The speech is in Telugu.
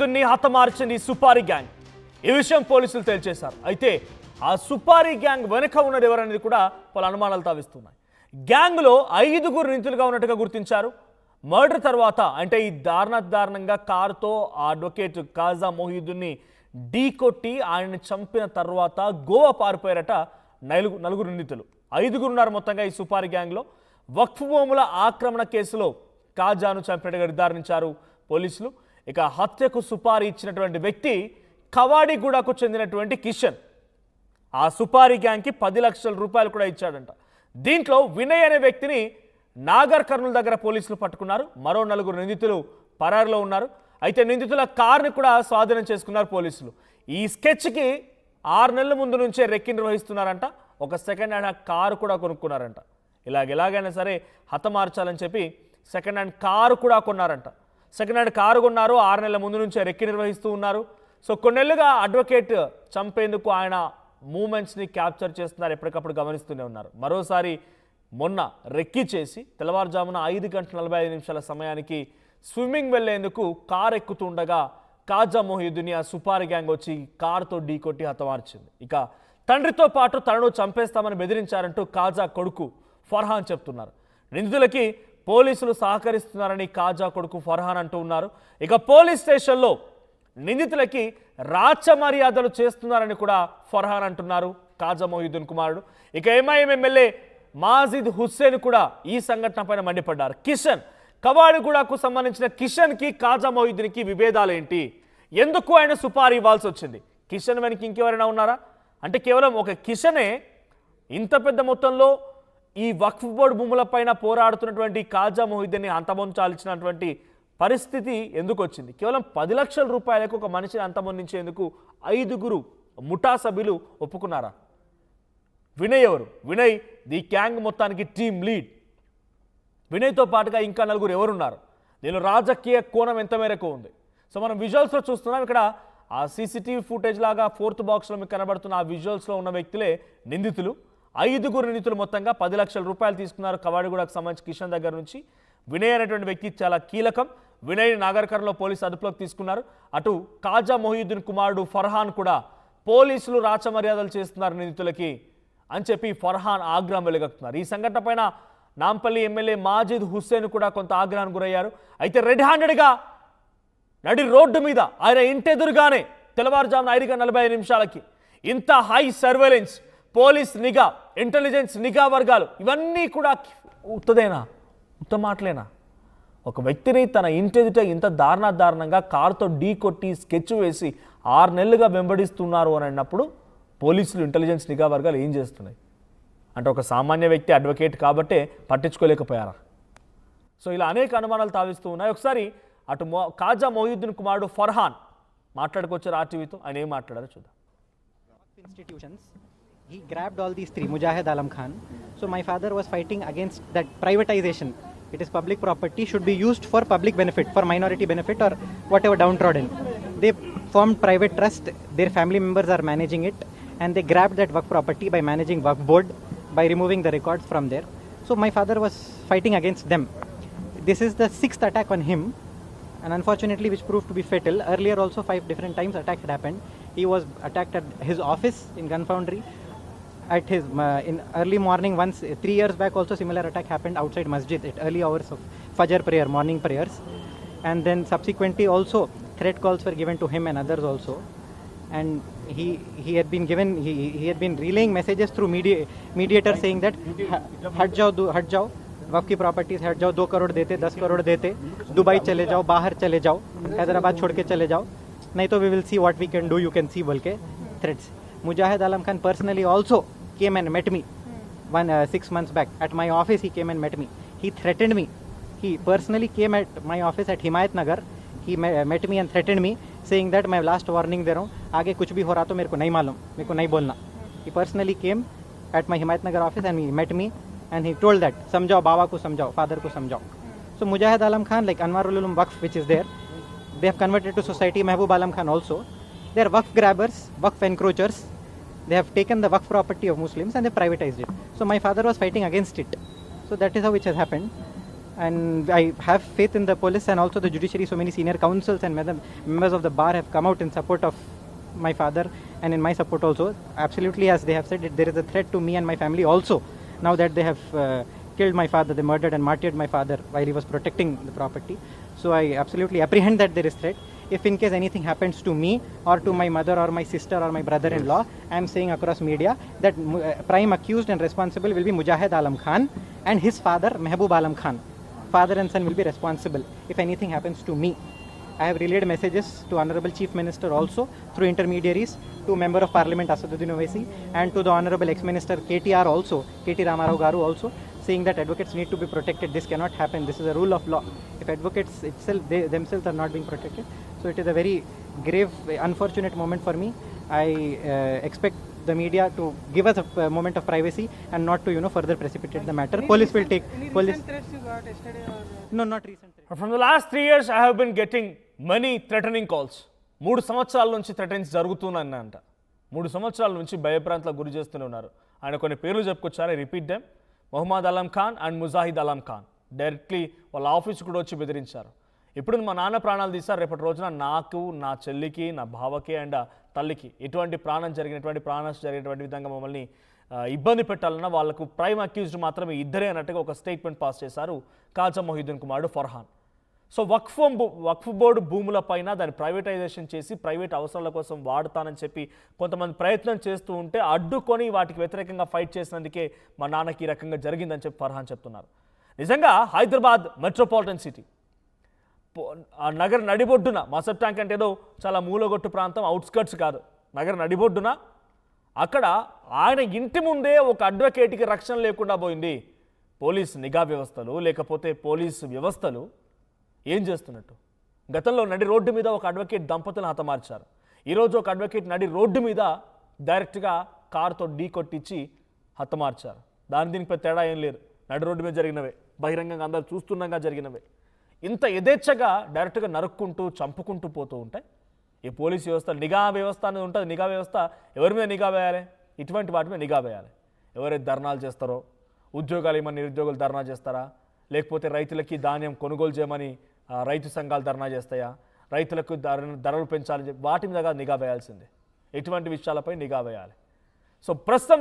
మొహియుద్దీన్ని హతమార్చింది సుపారీ గ్యాంగ్. ఈ విషయం పోలీసులు తేల్చేశారు. అయితే ఆ సుపారీ గ్యాంగ్ వెనక ఉన్నది ఎవరనేది కూడా పలు అనుమానాలు తావిస్తున్నాయి. గ్యాంగ్లో 5 నిందితులుగా ఉన్నట్టుగా గుర్తించారు. మర్డర్ తర్వాత అంటే ఈ దారుణంగా కారుతో ఆ అడ్వకేట్ కాజా మొహియుద్దీన్ని ఢీకొట్టి ఆయన్ని చంపిన తర్వాత గోవా పారిపోయారట 4 నిందితులు. 5 ఉన్నారు మొత్తంగా ఈ సుపారీ గ్యాంగ్లో. వక్ఫ్ భూముల ఆక్రమణ కేసులో కాజాను చంపినట్టుగా నిర్ధారించారు పోలీసులు. ఇక హత్యకు సుపారీ ఇచ్చినటువంటి వ్యక్తి కవాడిగూడకు చెందినటువంటి కిషన్. ఆ సుపారీ గ్యాంగ్కి 10 లక్షల రూపాయలు కూడా ఇచ్చాడంట. దీంట్లో వినయ్ అనే వ్యక్తిని నాగర్ కర్నూలు దగ్గర పోలీసులు పట్టుకున్నారు. మరో 4 నిందితులు పరారులో ఉన్నారు. అయితే నిందితుల కారుని కూడా స్వాధీనం చేసుకున్నారు పోలీసులు. ఈ స్కెచ్కి 6 నెలల ముందు నుంచే రెక్కి నిర్వహిస్తున్నారంట. ఒక సెకండ్ హ్యాండ్ కారు కూడా కొనుక్కున్నారంట. ఎలాగైనా సరే హతమార్చాలని చెప్పి సెకండ్ హ్యాండ్ కారు కూడా కొన్నారంట. సెకండ్ హ్యాండ్ కారు కొన్నారు. 6 నెలల ముందు నుంచే రెక్కి నిర్వహిస్తూ ఉన్నారు. సో కొన్నేళ్లుగా అడ్వకేట్ చంపేందుకు ఆయన మూమెంట్స్ని క్యాప్చర్ చేస్తున్నారు. ఎప్పటికప్పుడు గమనిస్తూనే ఉన్నారు. మరోసారి మొన్న రెక్కి చేసి తెల్లవారుజామున 5:45 సమయానికి స్విమ్మింగ్ వెళ్లేందుకు కారు ఎక్కుతుండగా కాజా మొహియుద్దీన్ని ఆ సుపారీ గ్యాంగ్ వచ్చి కారుతో ఢీకొట్టి హతమార్చింది. ఇక తండ్రితో పాటు తనను చంపేస్తామని బెదిరించారంటూ కాజా కొడుకు ఫర్హాన్ చెప్తున్నారు. నిందితులకి పోలీసులు సహకరిస్తున్నారని కాజా కొడుకు ఫర్హాన్ అంటూ ఉన్నారు. ఇక పోలీస్ స్టేషన్లో నిందితులకి రాచమర్యాదలు చేస్తున్నారని కూడా ఫర్హాన్ అంటున్నారు కాజా మొహియుద్దీన్ కుమారుడు. ఇక ఎంఐఎం ఎమ్మెల్యే మాజిద్ హుస్సేన్ కూడా ఈ సంఘటన పైన మండిపడ్డారు. కిషన్ కవాడిగూడకు సంబంధించిన కిషన్కి కాజా మొహియుద్దీన్కి విభేదాలు ఏంటి? ఎందుకు ఆయన సుపారీ ఇవ్వాల్సి వచ్చింది? కిషన్ వెనక్కి ఇంకెవరైనా ఉన్నారా? అంటే కేవలం ఒక కిషనే ఇంత పెద్ద మొత్తంలో ఈ వక్ఫ్ బోర్డు భూములపైన పోరాడుతున్నటువంటి కాజా మొహియుద్దీన్ని అంతమొంచాల్సినటువంటి పరిస్థితి ఎందుకు వచ్చింది? కేవలం 10 లక్షల రూపాయలకు ఒక మనిషిని అంతమొందించేందుకు 5 ముఠా సభ్యులు ఒప్పుకున్నారా? వినయ్ ఎవరు? వినయ్ ది గ్యాంగ్ మొత్తానికి టీమ్ లీడ్. వినయ్తో పాటుగా ఇంకా 4 ఎవరున్నారు? దీనిలో రాజకీయ కోణం ఎంత మేరకు ఉంది? సో మనం విజువల్స్లో చూస్తున్నాం. ఇక్కడ ఆ సీసీటీవీ ఫుటేజ్ లాగా 4th బాక్స్లో మీకు కనబడుతున్న ఆ విజువల్స్లో ఉన్న వ్యక్తులే నిందితులు. 5 నిందితులు మొత్తంగా 10 లక్షల రూపాయలు తీసుకున్నారు కవాడిగూడకు సంబంధించి కిషన్ దగ్గర నుంచి. వినయ్ అనేటువంటి వ్యక్తి చాలా కీలకం. వినయ్ నాగర్ కర్నూలులో పోలీసు అదుపులోకి తీసుకున్నారు. అటు కాజా మొహియుద్దీన్ కుమారుడు ఫర్హాన్ కూడా పోలీసులు రాచమర్యాదలు చేస్తున్నారు నిందితులకి అని చెప్పి ఫర్హాన్ ఆగ్రహం వెలుగక్కుతున్నారు. ఈ సంఘటన పైన నాంపల్లి ఎమ్మెల్యే మాజిద్ హుస్సేన్ కూడా కొంత ఆగ్రహానికి గురయ్యారు. అయితే రెడ్ హ్యాండెడ్గా నడి రోడ్డు మీద ఆయన ఇంటెదురుగానే తెల్లవారుజామున 5:45 ఇంత హై సర్వేలెన్స్, పోలీస్ నిఘా, ఇంటెలిజెన్స్ నిఘా వర్గాలు ఇవన్నీ కూడా ఉత్త మాటలేనా? ఒక వ్యక్తిని తన ఇంటెదుట ఇంత దారుణంగా కారుతో ఢీకొట్టి స్కెచ్ వేసి 6 నెలలుగా వెంబడిస్తున్నారు అని అన్నప్పుడు పోలీసులు, ఇంటెలిజెన్స్ నిఘా వర్గాలు ఏం చేస్తున్నాయి? అంటే ఒక సామాన్య వ్యక్తి అడ్వకేట్ కాబట్టే పట్టించుకోలేకపోయారా? సో ఇలా అనేక అనుమానాలు తావిస్తూ ఉన్నాయి. ఒకసారి అటు కాజా మొహియుద్దీన్ కుమారుడు ఫర్హాన్ మాట్లాడుకొచ్చారు ఆర్టీవీతో. ఆయన ఏం మాట్లాడారో చూద్దాం. Institutions, he grabbed all these 3, Mujahid Alam Khan. So my father was fighting against that privatization. It is public property, should be used for public benefit, for minority benefit or whatever downtrodden. They formed private trust, their family members are managing it, and they grabbed that Waqf property by managing Waqf board, by removing the records from there. So my father was fighting against them. This is the 6th attack on him, and unfortunately which proved to be fatal. Earlier also 5 different times attack had happened. He was attacked at his office in Gun Foundry, at his in early morning once. 3 years back also similar attack happened outside masjid at early hours of Fajr prayer, morning prayers, and then subsequently also threat calls were given to him and others also. And he had been given, he had been relaying messages through mediator saying that हट जाओ वक़्फ़ की प्रॉपर्टीज हट जाओ, 2 करोड़ देते, 10 करोड़ देते, दुबई चले जाओ, बाहर चले जाओ, हैदराबाद छोड़ के चले जाओ, नहीं तो we will see what we can do, you can see बोल के threats. Mujahid Alam Khan personally also came and met me 6 months back at my office. He came and met me. He threatened me. He personally came at my office at Himayat Nagar. He met me and threatened me saying that मैं last warning दे रहा हूँ, आगे कुछ भी हो रहा तो मेरे को नहीं मालूम, मेरे को नहीं बोलना. He personally came at my Himayat Nagar office and he met me and he told that समझाओ, बाबा को समझाओ, father को समझाओ. So Mujahid Alam Khan, like Anwarul Ulum Waqf which is there, they have converted to society. Mehboob Alam Khan also, they are Waqf grabbers, Waqf encroachers. They have taken the Waqf property of Muslims and they privatized it. So my father was fighting against it. So that is how it has happened. And I have faith in the police and also the judiciary. So many senior counsels and members of the bar have come out in support of my father and in my support also. Absolutely, as they have said, there is a threat to me and my family also. Now that they have killed my father, they murdered and martyred my father while he was protecting the property. So I absolutely apprehend that there is threat. If in case anything happens to me or to my mother or my sister or my brother-in-law, I am saying across media that prime accused and responsible will be Mujahid Alam Khan and his father Mehboob Alam Khan. Father and son will be responsible if anything happens to me. I have relayed messages to Honorable Chief Minister also through intermediaries, to Member of Parliament Asaduddin Owaisi and to the Honorable Ex-Minister KTR also, KT Ramarao Garu also, saying that advocates need to be protected. This cannot happen. This is a rule of law. If advocates itself, they themselves are not being protected, so it is a very grave, unfortunate moment for me. I expect the media to give us a moment of privacy and not to further precipitate the matter. Police will take. Police. Recent threats you got yesterday or? No, not recent. From the last 3 years, I have been getting many threatening calls. 3 సంవత్సరాల నుంచి థ్రెటనింగ్స్ జరుగుతున్నాయంట. 3 సంవత్సరాల నుంచి భయప్రాంతాలకు గురి చేస్తూనే ఉన్నారు. ఆయన కొన్ని పేర్లు చెప్పుకొచ్చారు, repeat them. Mohammed Alam Khan and Mujahid Alam Khan directly వాళ్ళ ఆఫీస్ కూడా వచ్చి బెదిరించారు. ఇప్పుడు మా నాన్న ప్రాణాలు తీశారు, రేపటి రోజున నాకు, నా చెల్లికి, నా బావకి అండ్ తల్లికి ఎటువంటి ప్రాణం జరిగినటువంటి ప్రాణనష్టం జరిగినటువంటి విధంగా మమ్మల్ని ఇబ్బంది పెట్టాలన్నా వాళ్ళకు ప్రైమ్ అక్యూజ్డ్ మాత్రమే ఇద్దరే అన్నట్టుగా ఒక స్టేట్మెంట్ పాస్ చేశారు కాజా మొహిద్దీన్ కుమారుడు ఫర్హాన్. సో వక్ఫ్ బోర్డు భూములపైన దాన్ని ప్రైవేటైజేషన్ చేసి ప్రైవేట్ అవసరాల కోసం వాడుతానని చెప్పి కొంతమంది ప్రయత్నం చేస్తూ ఉంటే అడ్డుకొని వాటికి వ్యతిరేకంగా ఫైట్ చేసినందుకే మా నాన్నకి ఈ రకంగా జరిగిందని చెప్పి ఫర్హాన్ చెప్తున్నారు. నిజంగా హైదరాబాద్ మెట్రోపాలిటన్ సిటీ ఆ నగర నడిబొడ్డున, మసబ్ ట్యాంక్ అంటే ఏదో చాలా మూలగొట్టు ప్రాంతం, అవుట్స్కర్ట్స్ కాదు, నగర నడిబొడ్డున అక్కడ ఆయన ఇంటి ముందే ఒక అడ్వకేట్కి రక్షణ లేకుండా పోయింది. పోలీస్ నిఘా వ్యవస్థలు లేకపోతే పోలీసు వ్యవస్థలు ఏం చేస్తున్నట్టు? గతంలో నడి రోడ్డు మీద ఒక అడ్వకేట్ దంపతులను హతమార్చారు. ఈరోజు ఒక అడ్వకేట్ నడి రోడ్డు మీద డైరెక్ట్గా కారుతో ఢీ కొట్టించి హతమార్చారు. దీనికి పెద్ద తేడా ఏం లేదు, నడి రోడ్డు మీద జరిగినవే, బహిరంగంగా అందరూ చూస్తుండగా జరిగినవే. ఇంత యథేచ్ఛగా డైరెక్ట్గా నరుక్కుంటూ చంపుకుంటూ పోతూ ఉంటాయి ఈ పోలీస్ వ్యవస్థ. నిఘా వ్యవస్థ అనేది ఉంటుంది. నిఘా వ్యవస్థ ఎవరి మీద నిఘా వేయాలి? ఇటువంటి వాటి మీద నిఘా వేయాలి. ఎవరైతే ధర్నాలు చేస్తారో, ఉద్యోగాలు ఏమని నిరుద్యోగులు ధర్నా చేస్తారా, లేకపోతే రైతులకి ధాన్యం కొనుగోలు చేయమని రైతు సంఘాలు ధర్నా చేస్తాయా, రైతులకు ధరలు పెంచాలని చెప్పి వాటి మీద నిఘా వేయాల్సిందే. ఎటువంటి విషయాలపై నిఘా వేయాలి. సో ప్రస్తుతం